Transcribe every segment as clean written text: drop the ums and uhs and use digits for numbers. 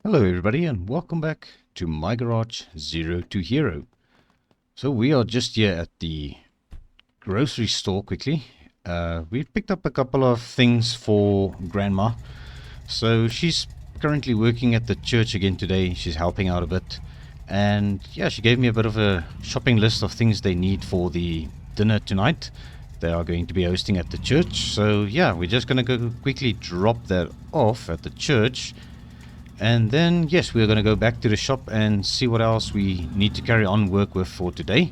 Hello everybody and welcome back to my garage Zero to Hero. So we are just here at the grocery store quickly. We picked up a couple of things for Grandma. So she's currently working at the church again today. She's helping out a bit. And yeah, she gave me a bit of a shopping list of things they need for the dinner tonight. They are going to be hosting at the church. So yeah, we're just going to go quickly drop that off at the church. And then, yes, we're going to go back to the shop and see what else we need to carry on work with for today.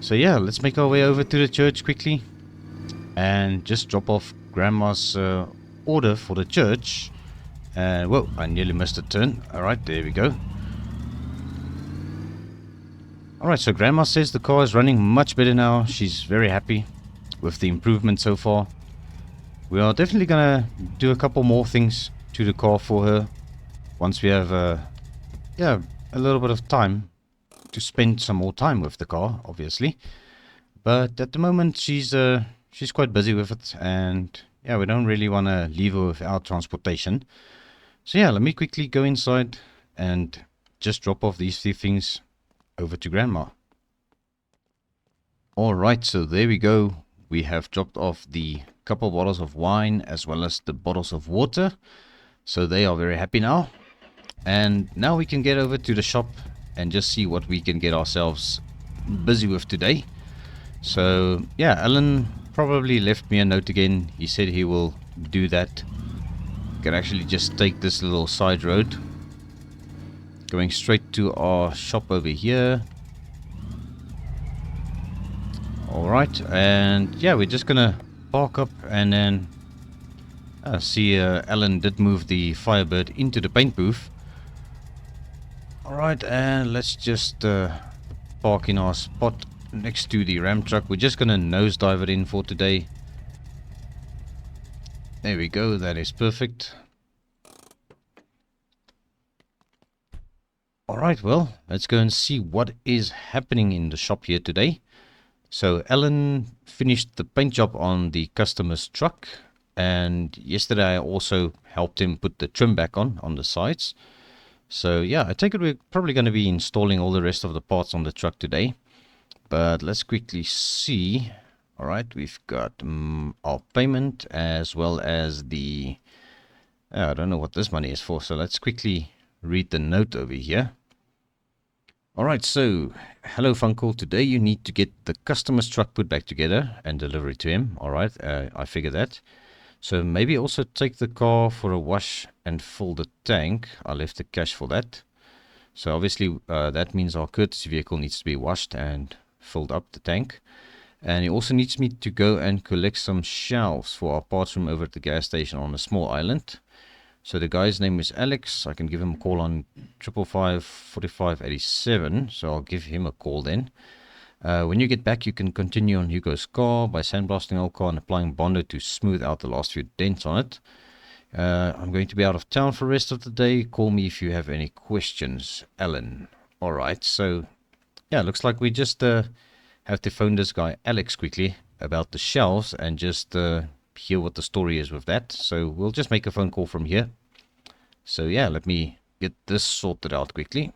So yeah, let's make our way over to the church quickly and just drop off Grandma's order for the church. And whoa, I nearly missed a turn. Alright, there we go. Alright, so Grandma says the car is running much better now. She's very happy with the improvement so far. We are definitely going to do a couple more things to the car for her once we have a little bit of time to spend some more time with the car, obviously. But at the moment she's quite busy with it, and yeah, we don't really want to leave her without transportation. So yeah, let me quickly go inside and just drop off these few things over to Grandma. Alright, so there we go. We have dropped off the couple bottles of wine as well as the bottles of water. So they are very happy now. And now we can get over to the shop and just see what we can get ourselves busy with today. So yeah, Alan probably left me a note again. He said he will do that. Can actually just take this little side road going straight to our shop over here. Alright, and yeah, we're just gonna park up and then see Alan did move the Firebird into the paint booth. Alright, and let's just park in our spot next to the Ram truck. We're just gonna nosedive it in for today. There we go, that is perfect. Alright, well, let's go and see what is happening in the shop here today. So Alan finished the paint job on the customer's truck, and yesterday I also helped him put the trim back on the sides. So yeah, I take it we're probably going to be installing all the rest of the parts on the truck today. But let's quickly see. Alright, we've got our payment as well as the... I don't know what this money is for, so let's quickly read the note over here. Alright, so, hello FUNCLE, today you need to get the customer's truck put back together and deliver it to him. Alright, I figured that. So maybe also take the car for a wash and fill the tank. I left the cash for that. So obviously that means our courtesy vehicle needs to be washed and filled up the tank. And he also needs me to go and collect some shelves for our parts room over at the gas station on a small island. So the guy's name is Alex. I can give him a call on 555 4587. So I'll give him a call then. When you get back, you can continue on Hugo's car by sandblasting our car and applying bondo to smooth out the last few dents on it. I'm going to be out of town for the rest of the day. Call me if you have any questions, Alan. Alright, so yeah, looks like we just have to phone this guy Alex quickly about the shelves and just hear what the story is with that. So we'll just make a phone call from here. So yeah, let me get this sorted out quickly.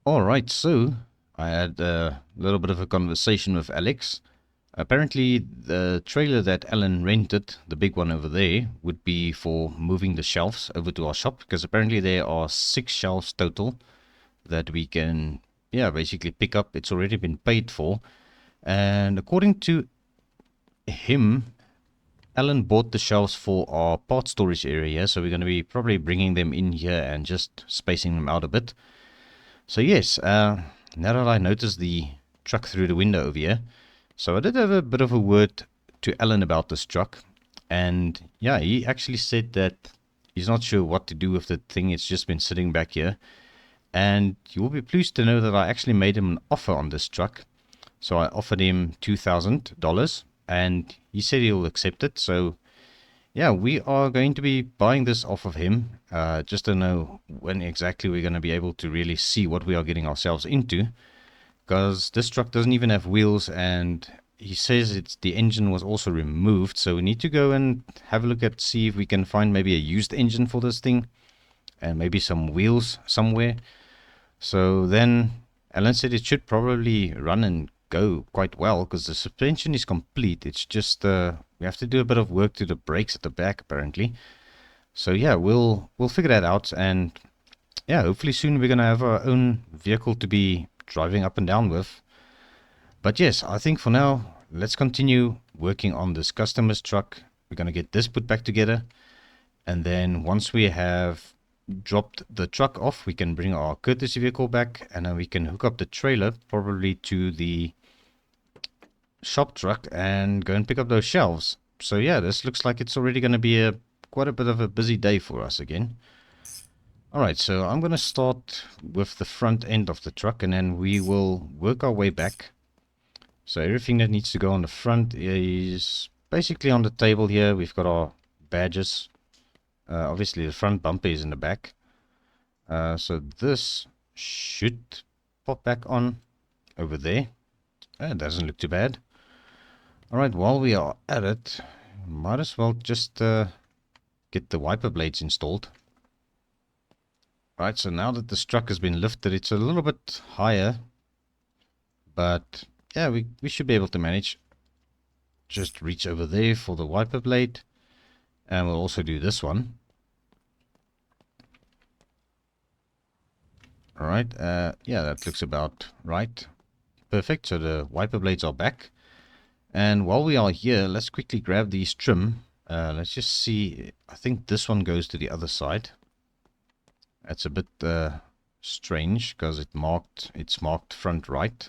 Alright, so I had a little bit of a conversation with Alex. Apparently the trailer that Alan rented, the big one over there, would be for moving the shelves over to our shop, because apparently there are 6 shelves total that we can basically pick up. It's already been paid for, and according to him, Alan bought the shelves for our part storage area, so we're going to be probably bringing them in here and just spacing them out a bit. So yes, now that I noticed the truck through the window over here, so I did have a bit of a word to Alan about this truck, and yeah, he actually said that he's not sure what to do with the thing. It's just been sitting back here, and you will be pleased to know that I actually made him an offer on this truck. So I offered him $2,000, and he said he'll accept it. So yeah, we are going to be buying this off of him. Just don't know when exactly we're going to be able to really see what we are getting ourselves into, because this truck doesn't even have wheels, and he says the engine was also removed. So we need to go and have a look at, see if we can find maybe a used engine for this thing, and maybe some wheels somewhere. So then Alan said it should probably run and go quite well because the suspension is complete. It's just we have to do a bit of work to the brakes at the back apparently. So yeah, we'll figure that out, and yeah, hopefully soon we're gonna have our own vehicle to be driving up and down with. But yes, I think for now let's continue working on this customer's truck. We're gonna get this put back together, and then once we have dropped the truck off, we can bring our courtesy vehicle back, and then we can hook up the trailer probably to the shop truck and go and pick up those shelves. So yeah, this looks like it's already going to be quite a bit of a busy day for us again. Alright, so I'm going to start with the front end of the truck, and then we will work our way back. So everything that needs to go on the front is basically on the table here. We've got our badges. Obviously the front bumper is in the back. So this should pop back on over there. It doesn't look too bad. Alright, while we are at it, might as well just get the wiper blades installed. Right, so now that this truck has been lifted, it's a little bit higher. But yeah, we should be able to manage. Just reach over there for the wiper blade. And we'll also do this one. Alright, yeah, that looks about right. Perfect, so the wiper blades are back. And while we are here, let's quickly grab these trim. Let's just see, I think this one goes to the other side. That's a bit strange, because it's marked front right.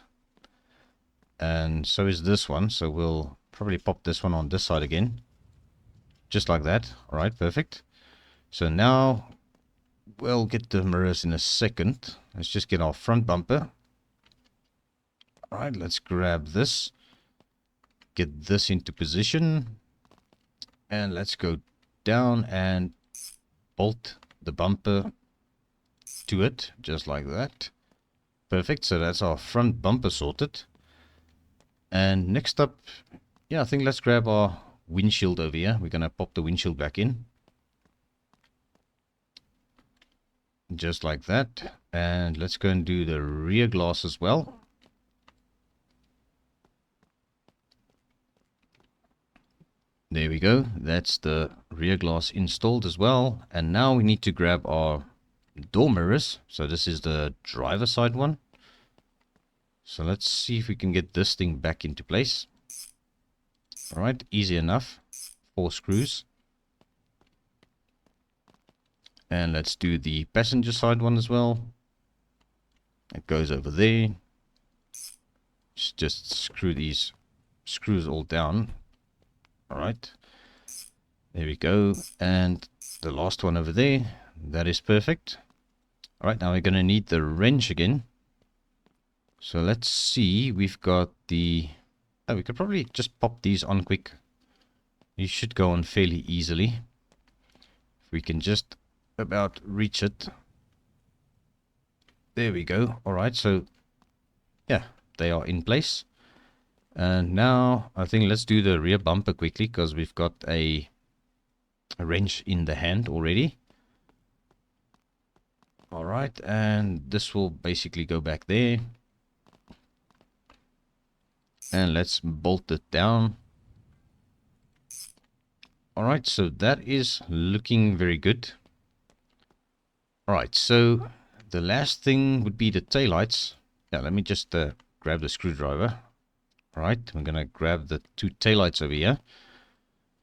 And so is this one, so we'll probably pop this one on this side again. Just like that. Alright, perfect. So now we'll get the mirrors in a second. Let's just get our front bumper. Alright, let's grab this. Get this into position. And let's go down and bolt the bumper to it, just like that. Perfect, so that's our front bumper sorted. And next up, yeah, I think let's grab our windshield over here. We're going to pop the windshield back in. Just like that. And let's go and do the rear glass as well. There we go. That's the rear glass installed as well. And now we need to grab our door mirrors. So this is the driver side one. So let's see if we can get this thing back into place. Alright, easy enough. 4 screws. And let's do the passenger side one as well. It goes over there. Just screw these screws all down. Alright. There we go. And the last one over there. That is perfect. Alright, now we're going to need the wrench again. So let's see. We've got the... Oh, we could probably just pop these on quick. These should go on fairly easily. If we can just about reach it. There we go. Alright, so yeah, they are in place. And now I think let's do the rear bumper quickly, because we've got a wrench in the hand already. Alright, and this will basically go back there. And let's bolt it down. Alright, so that is looking very good. Alright, so the last thing would be the taillights. Yeah, let me just grab the screwdriver. Alright, I'm going to grab the 2 taillights over here.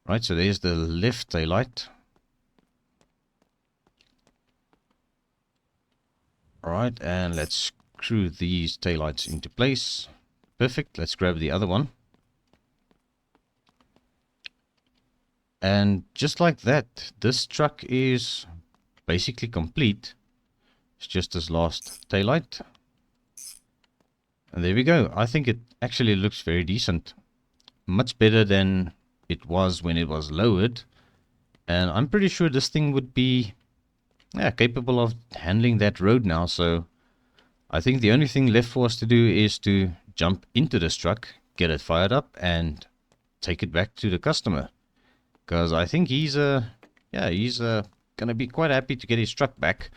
Right, so there's the left taillight. Alright, and let's screw these taillights into place. Perfect, let's grab the other one. And just like that, this truck is basically complete. It's just this last taillight. And there we go. I think it actually looks very decent. Much better than it was when it was lowered. And I'm pretty sure this thing would be, yeah, capable of handling that road now. So I think the only thing left for us to do is to jump into this truck, get it fired up, and take it back to the customer. Because I think he's gonna be quite happy to get his truck back.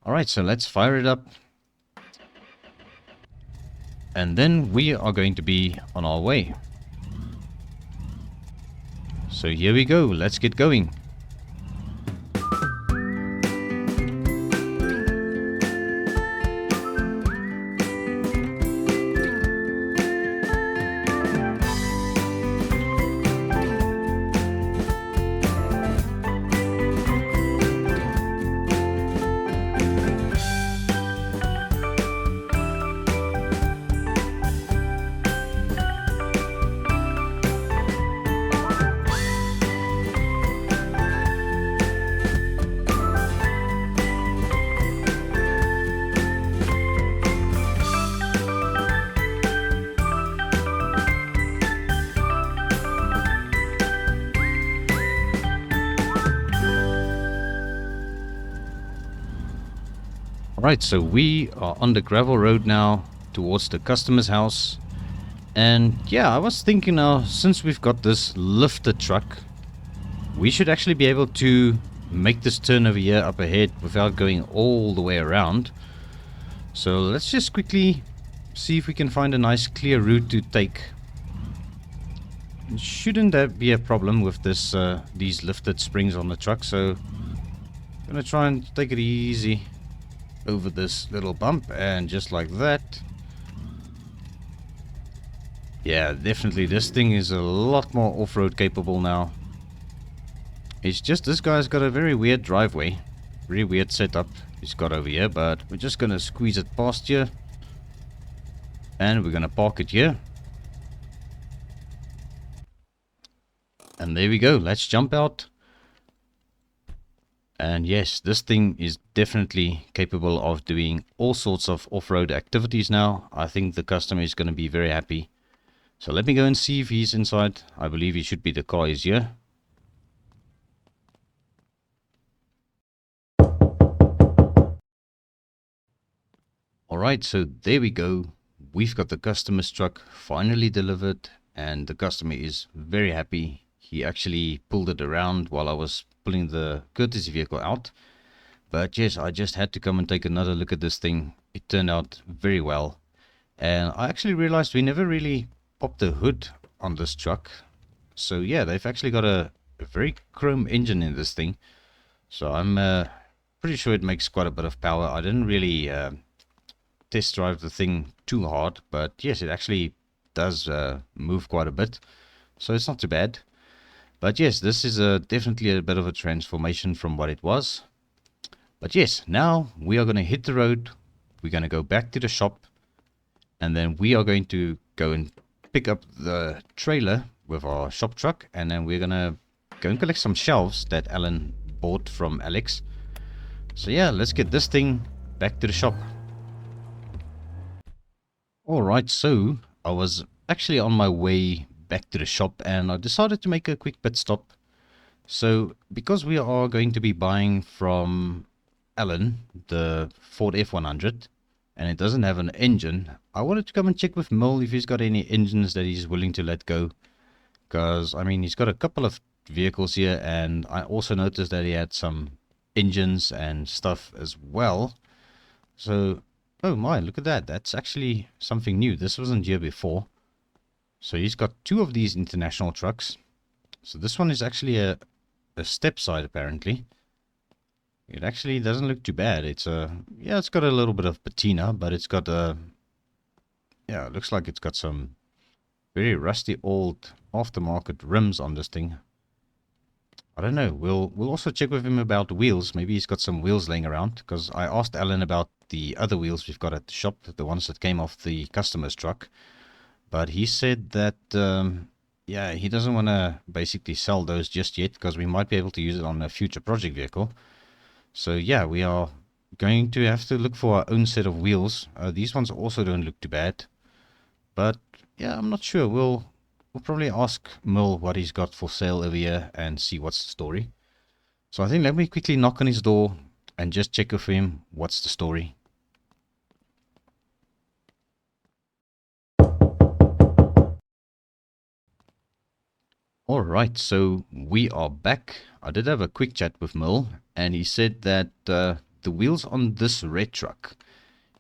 All right, so let's fire it up, and then we are going to be on our way. So here we go. Let's get going. Alright, so we are on the gravel road now towards the customer's house. And yeah, I was thinking now, since we've got this lifted truck, we should actually be able to make this turn over here up ahead without going all the way around. So let's just quickly see if we can find a nice clear route to take. Shouldn't that be a problem with this these lifted springs on the truck? So I'm gonna try and take it easy over this little bump, and just like that. Yeah, definitely this thing is a lot more off-road capable now. It's just this guy's got a very weird driveway, very weird setup he's got over here, but we're just gonna squeeze it past here, and we're gonna park it here. And there we go. Let's jump out. And yes, this thing is definitely capable of doing all sorts of off-road activities now. I think the customer is going to be very happy. So let me go and see if he's inside. I believe he should be. The car is here. Alright, so there we go. We've got the customer's truck finally delivered, and the customer is very happy. He actually pulled it around while I was pulling the courtesy vehicle out. But yes, I just had to come and take another look at this thing. It turned out very well. And I actually realized we never really popped the hood on this truck. So yeah, they've actually got a very chrome engine in this thing. So I'm pretty sure it makes quite a bit of power. I didn't really test drive the thing too hard, but yes, it actually does move quite a bit. So it's not too bad. But yes, this is definitely a bit of a transformation from what it was. But yes, now we are going to hit the road. We're going to go back to the shop. And then we are going to go and pick up the trailer with our shop truck. And then we're going to go and collect some shelves that Alan bought from Alex. So yeah, let's get this thing back to the shop. Alright, so I was actually on my way back to the shop, and I decided to make a quick pit stop. So because we are going to be buying from Alan the Ford F100 and it doesn't have an engine, I wanted to come and check with Mil if he's got any engines that he's willing to let go, because I mean he's got a couple of vehicles here, and I also noticed that he had some engines and stuff as well. So oh my, look at that, that's actually something new. This wasn't here before. So he's got two of these international trucks. So this one is actually a step side apparently. It actually doesn't look too bad. It's yeah, it's got a little bit of patina, but it's got yeah, it looks like it's got some very rusty old aftermarket rims on this thing. I don't know. We'll also check with him about wheels. Maybe he's got some wheels laying around, because I asked Alan about the other wheels we've got at the shop, the ones that came off the customer's truck. But he said that, yeah, he doesn't want to basically sell those just yet, because we might be able to use it on a future project vehicle. So yeah, we are going to have to look for our own set of wheels. These ones also don't look too bad. But yeah, I'm not sure. We'll we'll probably ask Mill what he's got for sale over here and see what's the story. So I think let me quickly knock on his door and just check with him what's the story. Alright, so we are back. I did have a quick chat with Mill, and he said that the wheels on this red truck,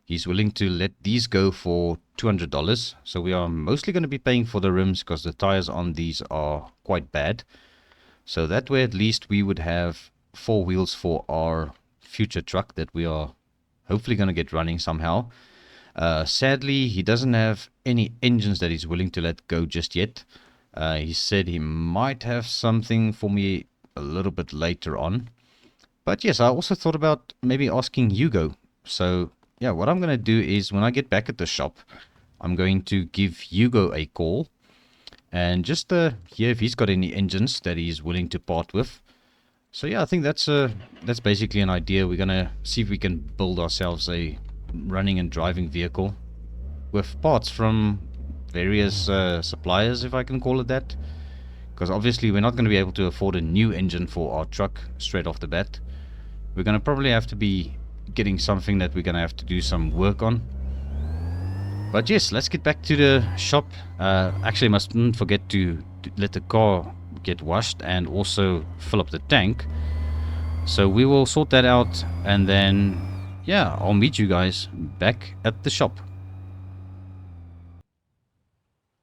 he's willing to let these go for $200. So we are mostly going to be paying for the rims because the tires on these are quite bad. So that way at least we would have 4 wheels for our future truck that we are hopefully going to get running somehow. Sadly, he doesn't have any engines that he's willing to let go just yet. He said he might have something for me a little bit later on. But yes, I also thought about maybe asking Hugo. So yeah, what I'm going to do is when I get back at the shop, I'm going to give Hugo a call and just hear if he's got any engines that he's willing to part with. So yeah, I think that's basically an idea. We're going to see if we can build ourselves a running and driving vehicle with parts from various suppliers, if I can call it that, because obviously we're not going to be able to afford a new engine for our truck straight off the bat. We're going to probably have to be getting something that we're going to have to do some work on. But yes, let's get back to the shop. Actually, mustn't forget to let the car get washed and also fill up the tank. So we will sort that out, and then yeah, I'll meet you guys back at the shop.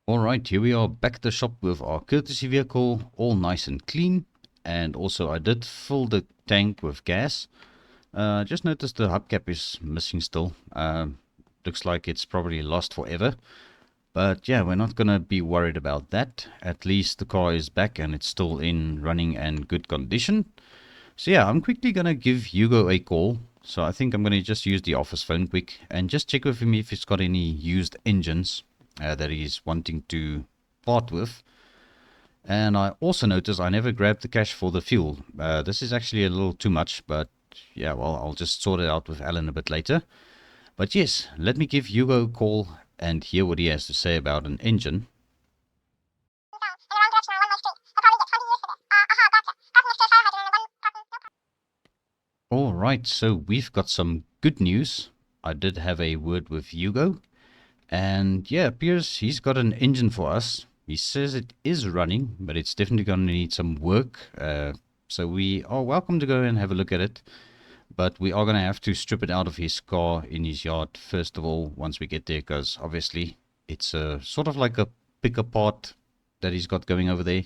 Alright, here we are back at the shop with our courtesy vehicle, all nice and clean. And also I did fill the tank with gas. Just noticed the hubcap is missing still. Looks like it's probably lost forever. But yeah, we're not going to be worried about that. At least the car is back and it's still in running and good condition. So yeah, I'm quickly going to give Hugo a call. So I think I'm going to just use the office phone quick and just check with him if he's got any used engines that he's wanting to part with. And I also noticed I never grabbed the cash for the fuel. This is actually a little too much, but yeah, well, I'll just sort it out with Alan a bit later. But yes, let me give Hugo a call and hear what he has to say about an engine. Alright, so we've got some good news. I did have a word with Hugo. And yeah, appears he's got an engine for us. He says it is running, but it's definitely going to need some work. So we are welcome to go and have a look at it. But we are going to have to strip it out of his car in his yard first of all once we get there. Because obviously it's sort of like a picker part that he's got going over there.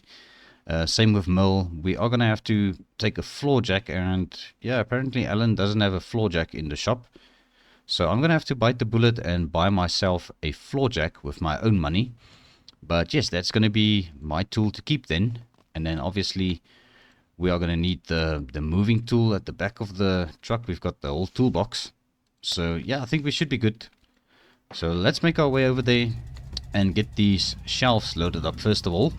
Same with Mill. We are going to have to take a floor jack. And yeah, apparently Alan doesn't have a floor jack in the shop. So I'm going to have to bite the bullet and buy myself a floor jack with my own money. But yes, that's going to be my tool to keep then. And then obviously we are going to need the moving tool at the back of the truck. We've got the whole toolbox. So yeah, I think we should be good. So let's make our way over there and get these shelves loaded up first of all.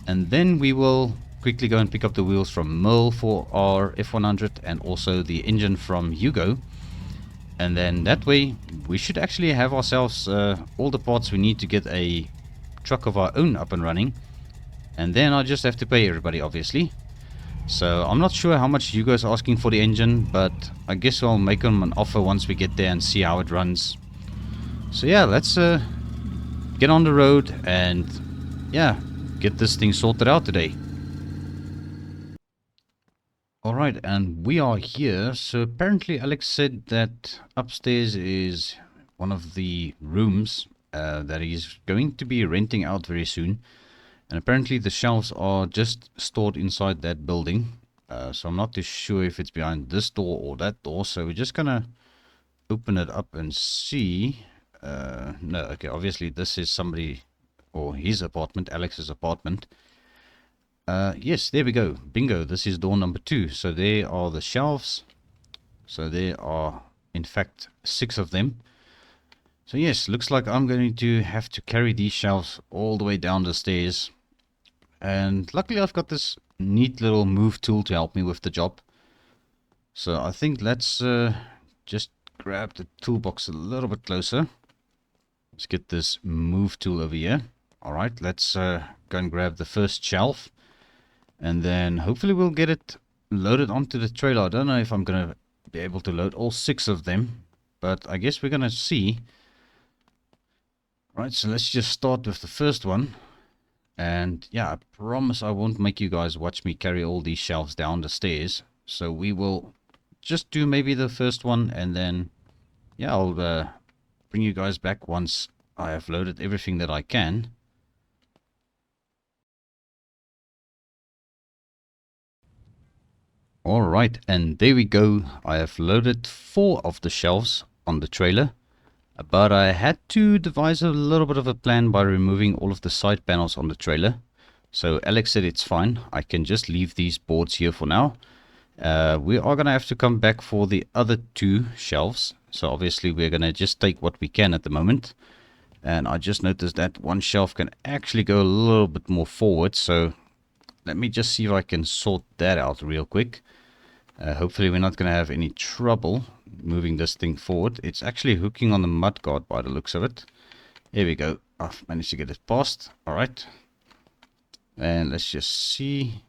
And then we will quickly go and pick up the wheels from Mill for our F100 and also the engine from Hugo. And then that way we should actually have ourselves all the parts we need to get a truck of our own up and running. And then I just have to pay everybody, obviously. So I'm not sure how much Hugo's asking for the engine, but I guess I'll make him an offer once we get there and see how it runs. So yeah, let's get on the road and yeah, get this thing sorted out today. Alright, and we are here. So apparently Alex said that upstairs is one of the rooms that he's going to be renting out very soon. And apparently the shelves are just stored inside that building. So I'm not too sure if it's behind this door or that door. So we're just going to open it up and see. No, okay, obviously this is somebody or his apartment, Alex's apartment. Yes, there we go. Bingo. This is door number 2. So there are the shelves. So there are, in fact, 6 of them. So yes, looks like I'm going to have to carry these shelves all the way down the stairs. And luckily I've got this neat little move tool to help me with the job. So I think let's just grab the toolbox a little bit closer. Let's get this move tool over here. Alright, let's go and grab the first shelf. And then hopefully we'll get it loaded onto the trailer. I don't know if I'm going to be able to load all 6 of them, but I guess we're going to see. Right, so let's just start with the first one. And yeah, I promise I won't make you guys watch me carry all these shelves down the stairs. So we will just do maybe the first one, and then yeah, I'll bring you guys back once I have loaded everything that I can. Alright, and there we go. I have loaded 4 of the shelves on the trailer. But I had to devise a little bit of a plan by removing all of the side panels on the trailer. So Alex said it's fine. I can just leave these boards here for now. We are going to have to come back for the other 2 shelves. So obviously we're going to just take what we can at the moment. And I just noticed that one shelf can actually go a little bit more forward. So let me just see if I can sort that out real quick. Hopefully we're not going to have any trouble moving this thing forward. It's actually hooking on the mudguard by the looks of it. Here we go. I've managed to get it past. Alright. And let's just see.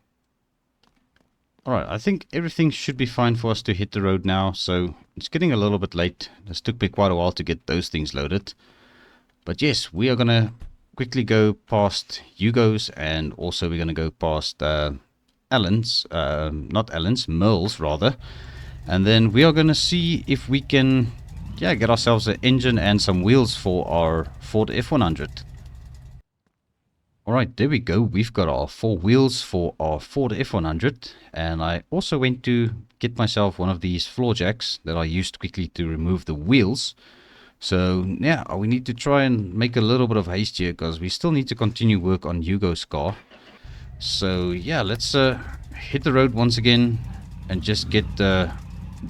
Alright, I think everything should be fine for us to hit the road now. So it's getting a little bit late. This took me quite a while to get those things loaded. But yes, we are going to quickly go past Hugo's, and also we're going to go past Merle's rather. And then we are going to see if we can get ourselves an engine and some wheels for our Ford F100. Alright, there we go. We've got our 4 wheels for our Ford F100. And I also went to get myself one of these floor jacks that I used quickly to remove the wheels. So yeah, we need to try and make a little bit of haste here, because we still need to continue work on Hugo's car. So yeah, let's hit the road once again and just get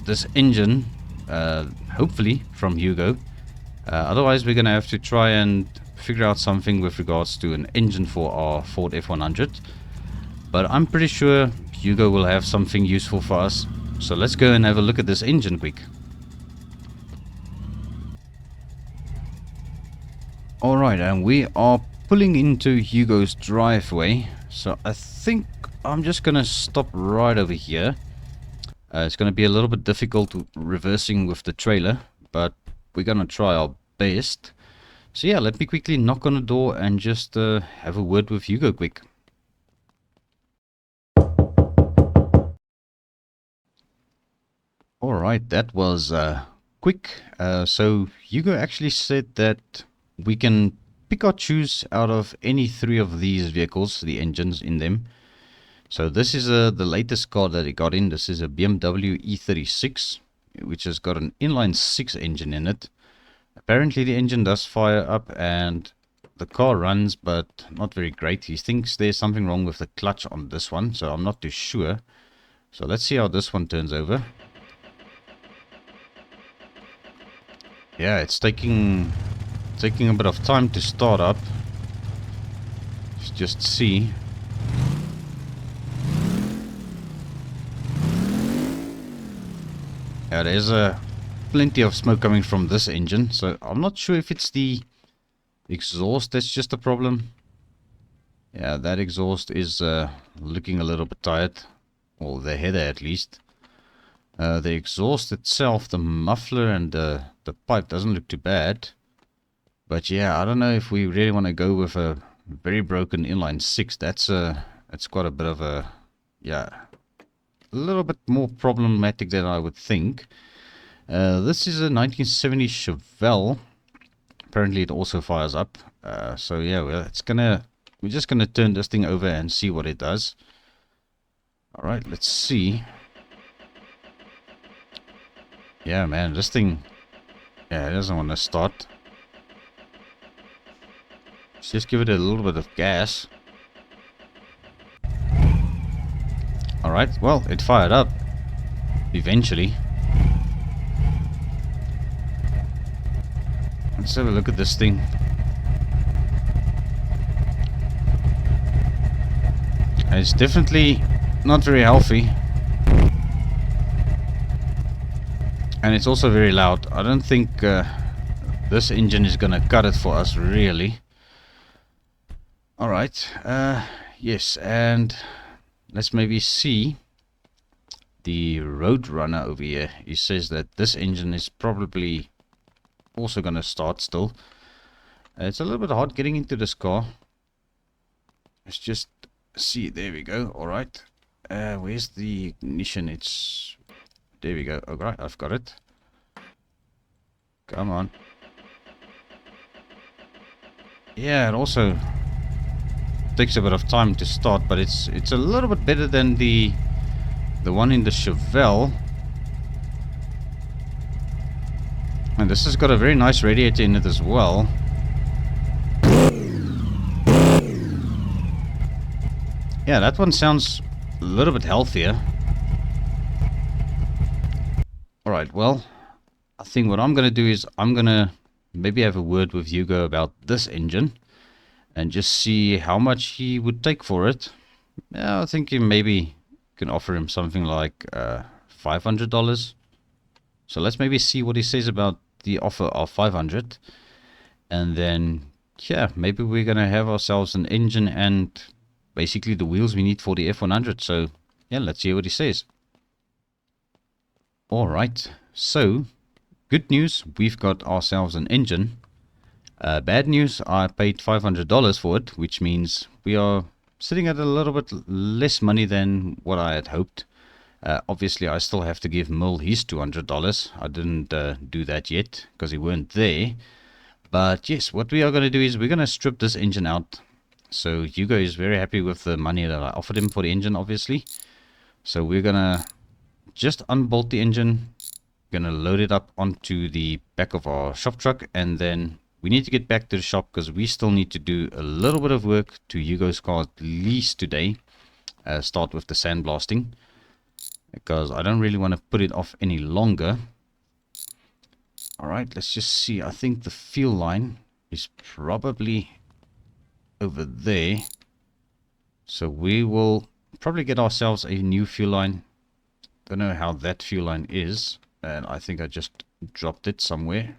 this engine, hopefully from Hugo. Otherwise we're going to have to try and figure out something with regards to an engine for our Ford F100. But I'm pretty sure Hugo will have something useful for us. So let's go and have a look at this engine quick. Alright, and we are pulling into Hugo's driveway. So I think I'm just going to stop right over here. It's going to be a little bit difficult reversing with the trailer, but we're going to try our best. So yeah, let me quickly knock on the door and just have a word with Hugo quick. Alright, that was quick. So Hugo actually said that we can pick or choose out of any 3 of these vehicles, the engines in them. So this is the latest car that he got in. This is a BMW E36, which has got an inline 6 engine in it. Apparently the engine does fire up and the car runs, but not very great. He thinks there's something wrong with the clutch on this one, so I'm not too sure. So let's see how this one turns over. Yeah, it's taking a bit of time to start up. Let's just see. Yeah, there's plenty of smoke coming from this engine, so I'm not sure if it's the exhaust that's just a problem. Yeah, that exhaust is looking a little bit tired, or the header at least. The exhaust itself, the muffler and the pipe doesn't look too bad. But yeah, I don't know if we really want to go with a very broken inline 6. That's quite a bit of a, yeah, a little bit more problematic than I would think. This is a 1970 Chevelle. Apparently it also fires up. So yeah, we're just gonna turn this thing over and see what it does. All right, let's see. Yeah, man, this thing, yeah, it doesn't want to start. Let's just give it a little bit of gas. Alright, well, it fired up eventually. Let's have a look at this thing. It's definitely not very healthy. And it's also very loud. I don't think this engine is gonna cut it for us, really. All right. Yes, and let's maybe see the Roadrunner over here. He says that this engine is probably also going to start still. It's a little bit hard getting into this car. Let's just see. There we go. All right. Where's the ignition? It's... There we go. All right, I've got it. Come on. Yeah, it also takes a bit of time to start, but it's a little bit better than the one in the Chevelle. And this has got a very nice radiator in it as well. Yeah, that one sounds a little bit healthier. Alright, well, I think what I'm going to do is I'm going to maybe have a word with Hugo about this engine and just see how much he would take for it. Yeah, I think you maybe can offer him something like $500. So let's maybe see what he says about the offer of 500, and then yeah, maybe we're gonna have ourselves an engine and basically the wheels we need for the F100. So yeah, let's hear what he says. All right, so good news, we've got ourselves an engine. Bad news, I paid $500 for it, which means we are sitting at a little bit less money than what I had hoped. Obviously, I still have to give Mill his $200. I didn't do that yet because he weren't there. But yes, what we are going to do is we're going to strip this engine out. So Hugo is very happy with the money that I offered him for the engine, obviously. So we're going to just unbolt the engine. Going to load it up onto the back of our shop truck, and then we need to get back to the shop because we still need to do a little bit of work to Hugo's car at least today. Start with the sandblasting, because I don't really want to put it off any longer. Alright, let's just see. I think the fuel line is probably over there. So we will probably get ourselves a new fuel line. Don't know how that fuel line is. And I think I just dropped it somewhere.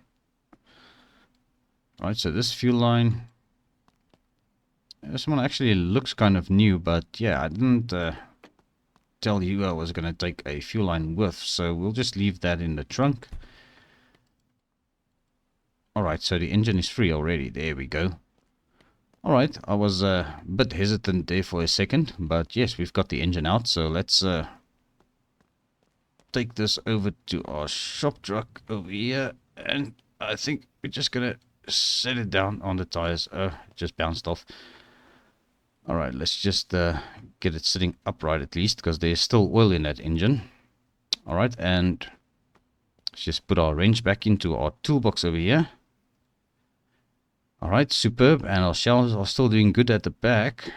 Alright, so this fuel line, this one actually looks kind of new, but yeah, I didn't tell you I was going to take a fuel line with, so we'll just leave that in the trunk. Alright, so the engine is free already. There we go. Alright, I was a bit hesitant there for a second, but yes, we've got the engine out, so let's take this over to our shop truck over here, and I think we're just going to set it down on the tires. It just bounced off. Alright, let's just get it sitting upright at least, because there's still oil in that engine. Alright, and let's just put our wrench back into our toolbox over here. Alright, superb, and our shelves are still doing good at the back.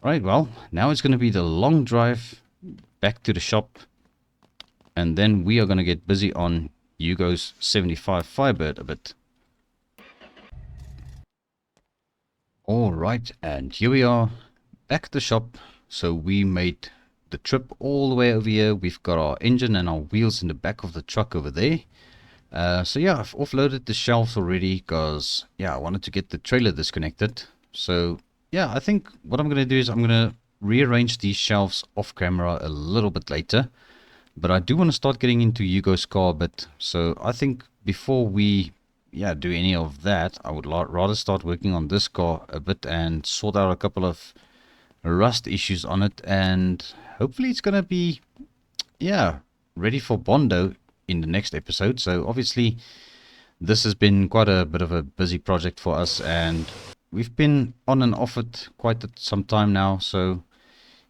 Alright, well, now it's going to be the long drive back to the shop, and then we are going to get busy on Hugo's 75 Firebird a bit. Alright, and here we are back at the shop. So we made the trip all the way over here. We've got our engine and our wheels in the back of the truck over there. So yeah, I've offloaded the shelves already because yeah, I wanted to get the trailer disconnected. So yeah, I think what I'm going to do is I'm going to rearrange these shelves off camera a little bit later. But I do want to start getting into Hugo's car a bit. So I think before we do any of that, I would rather start working on this car a bit and sort out a couple of rust issues on it, and hopefully it's gonna be ready for bondo in the next episode. So obviously this has been quite a bit of a busy project for us, and we've been on and off it quite some time now. So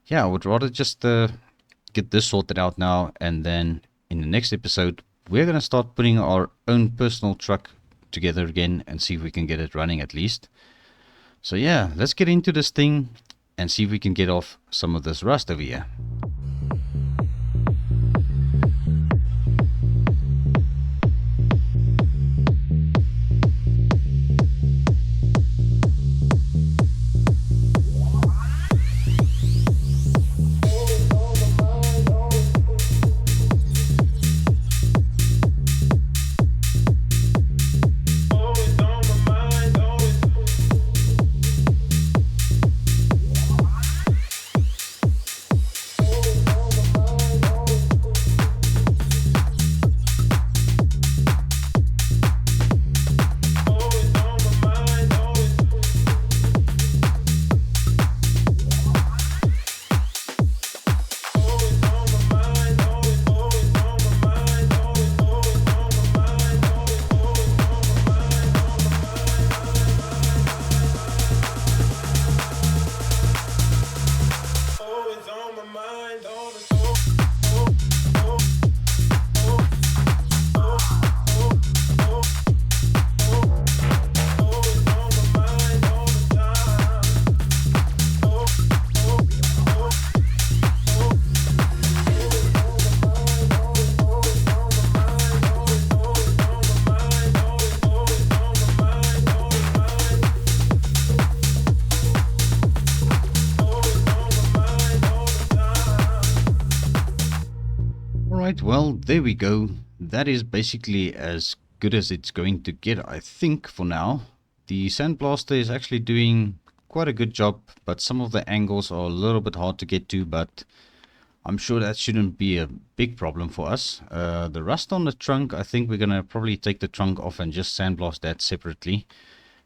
yeah, I would rather just get this sorted out now, and then in the next episode we're gonna start putting our own personal truck together again and see if we can get it running at least. So yeah, let's get into this thing and see if we can get off some of this rust over here. Alright, well, there we go. That is basically as good as it's going to get, I think, for now. The sandblaster is actually doing quite a good job, but some of the angles are a little bit hard to get to, but I'm sure that shouldn't be a big problem for us. The rust on the trunk, I think we're going to probably take the trunk off and just sandblast that separately.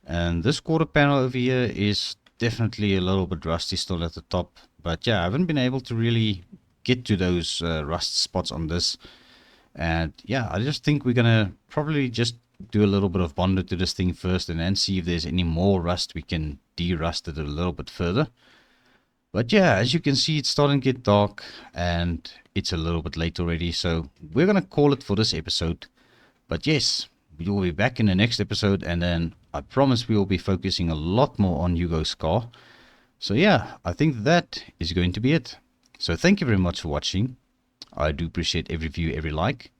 And this quarter panel over here is definitely a little bit rusty still at the top. But yeah, I haven't been able to really get to those rust spots on this. And yeah, I just think we're going to probably just do a little bit of bondo to this thing first and then see if there's any more rust we can de-rust it a little bit further. But yeah, as you can see, it's starting to get dark and it's a little bit late already. So we're going to call it for this episode. But yes, we will be back in the next episode, and then I promise we will be focusing a lot more on Hugo's car. So yeah, I think that is going to be it. So thank you very much for watching. I do appreciate every view, every like.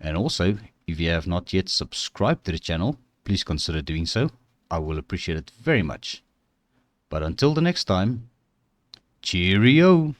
And also, if you have not yet subscribed to the channel, please consider doing so. I will appreciate it very much. But until the next time, cheerio!